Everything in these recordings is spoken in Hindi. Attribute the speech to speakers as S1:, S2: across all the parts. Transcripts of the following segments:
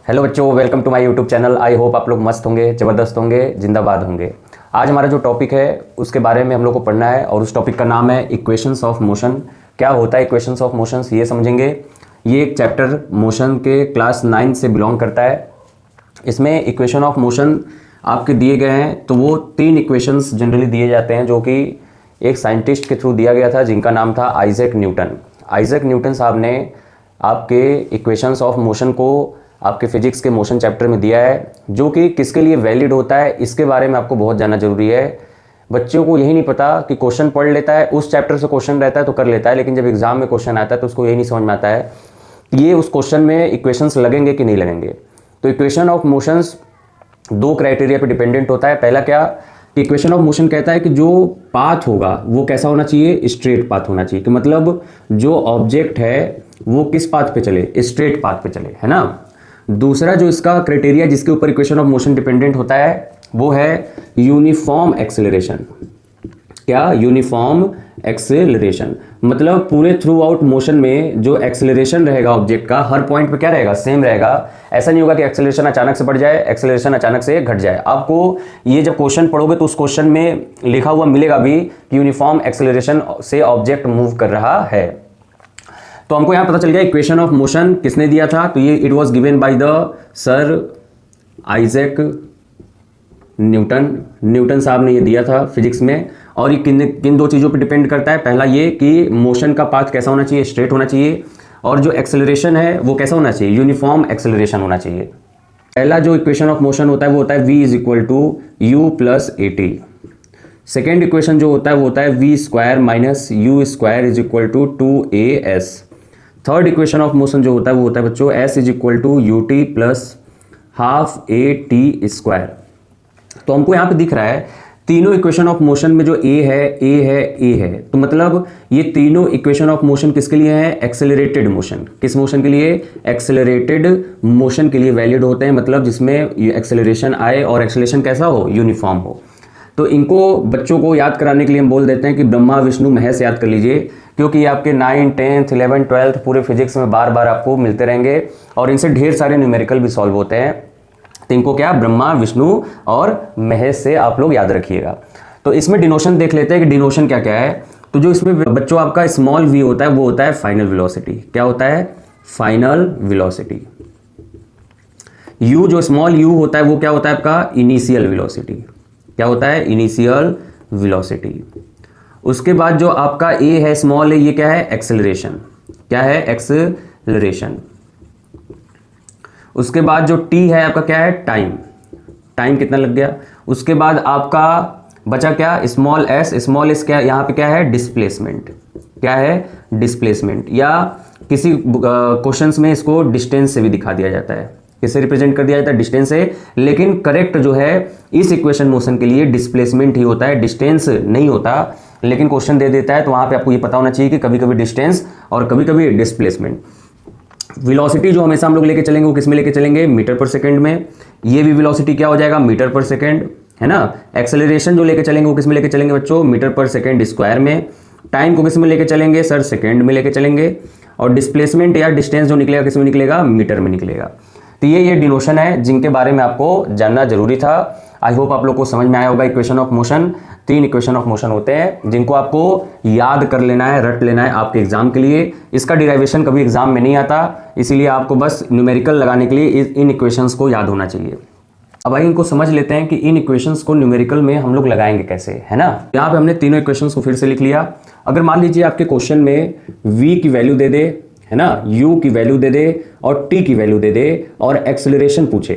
S1: हेलो बच्चों, welcome to my YouTube channel. I hope आप लोग मस्त होंगे, ज़बरदस्त होंगे, जिंदाबाद होंगे। आज हमारा जो टॉपिक है उसके बारे में हम लोग को पढ़ना है और उस टॉपिक का नाम है इक्वेशंस ऑफ मोशन। क्या होता है इक्वेशंस ऑफ मोशंस, ये समझेंगे। ये एक चैप्टर मोशन के क्लास 9 से बिलोंग करता है। इसमें इक्वेशन ऑफ मोशन आपके दिए गए हैं, तो वो 3 इक्वेशंस जनरली दिए जाते हैं जो कि एक साइंटिस्ट के थ्रू दिया गया था जिनका नाम था आइजैक न्यूटन। आइजैक न्यूटन साहब ने आपके इक्वेशंस ऑफ मोशन को आपके फिजिक्स के मोशन चैप्टर में दिया है, जो कि किसके लिए वैलिड होता है इसके बारे में आपको बहुत जानना जरूरी है। बच्चों को यही नहीं पता कि क्वेश्चन पढ़ लेता है, उस चैप्टर से क्वेश्चन रहता है तो कर लेता है, लेकिन जब एग्जाम में क्वेश्चन आता है तो उसको यही नहीं समझ में आता है कि ये उस क्वेश्चन में इक्वेशंस लगेंगे कि नहीं लगेंगे। तो इक्वेशन ऑफ मोशंस 2 क्राइटेरिया पे डिपेंडेंट होता है। पहला क्या कि इक्वेशन ऑफ मोशन कहता है कि जो पाथ होगा वो कैसा होना चाहिए, स्ट्रेट पाथ होना चाहिए। कि मतलब जो ऑब्जेक्ट है वो किस पाथ पे चले, स्ट्रेट पाथ पे चले, है ना। दूसरा जो इसका क्राइटेरिया जिसके ऊपर इक्वेशन ऑफ मोशन डिपेंडेंट होता है वो है यूनिफॉर्म एक्सेलरेशन। क्या? Uniform acceleration. मतलब पूरे थ्रू आउट मोशन में जो एक्सेलरेशन रहेगा ऑब्जेक्ट का, हर पॉइंट पे क्या रहेगा, सेम रहेगा। ऐसा नहीं होगा कि एक्सेलरेशन अचानक से बढ़ जाए, एक्सेलरेशन अचानक से घट जाए। आपको ये जब क्वेश्चन पढ़ोगे तो उस क्वेश्चन में लिखा हुआ मिलेगा भी कि यूनिफॉर्म एक्सेलरेशन से ऑब्जेक्ट मूव कर रहा है। तो हमको यहां पता चल गया इक्वेशन ऑफ मोशन किसने दिया था, तो ये it was given by the sir Isaac Newton. Newton साहब ने ये दिया था फिजिक्स में। और ये किन 2 चीज़ों पे डिपेंड करता है। पहला ये कि मोशन का पाथ कैसा होना चाहिए, स्ट्रेट होना चाहिए, और जो एक्सेलरेशन है वो कैसा होना चाहिए, यूनिफॉर्म एक्सेलरेशन होना चाहिए। पहला जो इक्वेशन ऑफ मोशन होता है वो होता है v = u + at। Second equation जो होता है वो होता है v² - u² = 2as। Third equation of motion जो होता है वो होता है बच्चों s = ut + ½ at²। तो हमको यहाँ पे दिख रहा है तीनों इक्वेशन ऑफ मोशन में जो a है, तो मतलब ये तीनों इक्वेशन ऑफ मोशन किसके लिए है, एक्सेलरेटेड मोशन। किस मोशन के लिए? एक्सेलरेटेड मोशन के लिए वैलिड होते हैं। मतलब जिसमें एक्सेलरेशन आए और एक्सेलरेशन कैसा हो, यूनिफॉर्म हो। तो इनको बच्चों को याद कराने के लिए हम बोल देते हैं कि ब्रह्मा विष्णु महेश याद कर लीजिए, क्योंकि आपके 9, 10th, 11th, 12th पूरे फिजिक्स में बार बार आपको मिलते रहेंगे और इनसे ढेर सारे न्यूमेरिकल भी सॉल्व होते हैं। तो इनको क्या, ब्रह्मा विष्णु और महेश से आप लोग याद रखिएगा। तो इसमें डिनोशन देख लेते हैं कि डिनोशन क्या क्या है। तो जो इसमें बच्चों आपका स्मॉल v होता है वो होता है फाइनल वेलोसिटी। क्या होता है? Final velocity. u जो स्मॉल u होता है वो क्या होता है आपका, इनिशियल वेलोसिटी। क्या होता है? Initial velocity. उसके बाद जो आपका a है, स्मॉल है, ये क्या है, एक्सेलरेशन। क्या है? एक्सेलरेशन। उसके बाद जो t है आपका क्या है, टाइम। टाइम कितना लग गया। उसके बाद आपका बचा क्या, स्मॉल s क्या, यहाँ पे क्या है, डिस्प्लेसमेंट। क्या है? डिस्प्लेसमेंट। या किसी क्वेश्चंस में इसको डिस्टेंस से भी दिखा दिया जाता है। किससे रिप्रेजेंट कर दिया जाता है, डिस्टेंस से। लेकिन करेक्ट जो है इस इक्वेशन मोशन के लिए डिस्प्लेसमेंट ही होता है, डिस्टेंस नहीं होता। लेकिन क्वेश्चन दे देता है तो वहां पे आपको ये पता होना चाहिए कि कभी कभी डिस्टेंस और कभी कभी डिस्प्लेसमेंट। वेलोसिटी जो हमेशा हम लोग लेके चलेंगे वो किस में लेके चलेंगे, मीटर पर सेकंड में। ये भी वेलोसिटी क्या हो जाएगा, मीटर पर सेकंड, है ना। एक्सेलरेशन जो लेके चलेंगे वो किस में लेके चलेंगे बच्चों, मीटर पर सेकंड स्क्वायर में। टाइम को किस में लेके चलेंगे सर, सेकंड में लेके चलेंगे। और डिस्प्लेसमेंट या डिस्टेंस जो निकलेगा किस में निकलेगा, मीटर में निकलेगा। तो ये डिनोशन है जिनके बारे में आपको जानना जरूरी था। आई होप आप लोग को समझ में आया होगा। Equation of motion 3 equation of motion होते हैं जिनको आपको याद कर लेना है, रट लेना है आपके एग्जाम के लिए। इसका डिराइवेशन कभी एग्जाम में नहीं आता, इसीलिए आपको बस न्यूमेरिकल लगाने के लिए इन इक्वेशंस को याद होना चाहिए। अब आइए इनको समझ लेते हैं कि इन इक्वेशंस को न्यूमेरिकल में हम लोग लगाएंगे कैसे, है ना। यहाँ पे हमने तीनों इक्वेशंस को फिर से लिख लिया। अगर मान लीजिए आपके क्वेश्चन में v की वैल्यू दे दे, है ना, u की वैल्यू दे दे और t की वैल्यू दे दे और एक्सेलरेशन पूछे,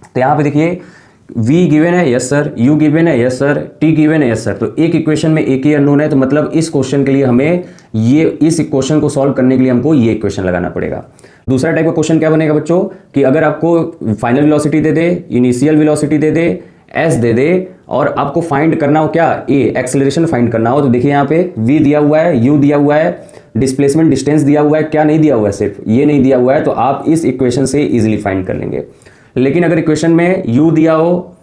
S1: तो यहाँ पे देखिए v गिवन है, यस सर, u गिवन है, यस सर, t गिवन है, यस सर। तो एक इक्वेशन में एक ही अननोन है, तो मतलब इस क्वेश्चन के लिए हमें इस इक्वेशन को सॉल्व करने के लिए हमको ये इक्वेशन लगाना पड़ेगा। दूसरा टाइप का क्वेश्चन क्या बनेगा बच्चों कि अगर आपको फाइनल वेलोसिटी दे दे, इनिशियल वेलोसिटी दे दे, s दे दे और आपको फाइंड करना हो क्या, a एक्सेलरेशन फाइंड करना हो, तो देखिए यहाँ पे v दिया हुआ है, u दिया हुआ है, डिस्प्लेसमेंट डिस्टेंस दिया हुआ है, क्या नहीं दिया हुआ है, सिर्फ ये नहीं दिया हुआ है, तो आप इस इक्वेशन से इजीली फाइंड कर लेंगे। लेकिन अगर इक्वेशन में u दिया हो,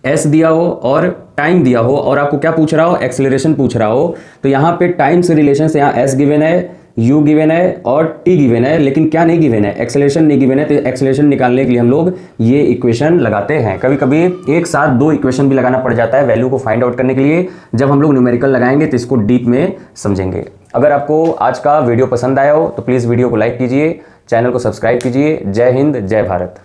S1: s दिया हो और टाइम दिया हो और आपको क्या पूछ रहा हो, एक्सेलरेशन पूछ रहा हो, तो यहाँ पे टाइम से रिलेशन से यहाँ s गिवन है, u गिवन है और t गिवन है, लेकिन क्या नहीं गिवन है, एक्सेलरेशन नहीं गिवन है। तो एक्सेलरेशन निकालने के लिए हम लोग ये इक्वेशन लगाते हैं। कभी कभी एक साथ दो इक्वेशन भी लगाना पड़ जाता है वैल्यू को फाइंड आउट करने के लिए। जब हम लोग न्यूमेरिकल लगाएंगे तो इसको डीप में समझेंगे। अगर आपको आज का वीडियो पसंद आया हो तो प्लीज़ वीडियो को लाइक कीजिए, चैनल को सब्सक्राइब कीजिए। जय हिंद, जय भारत।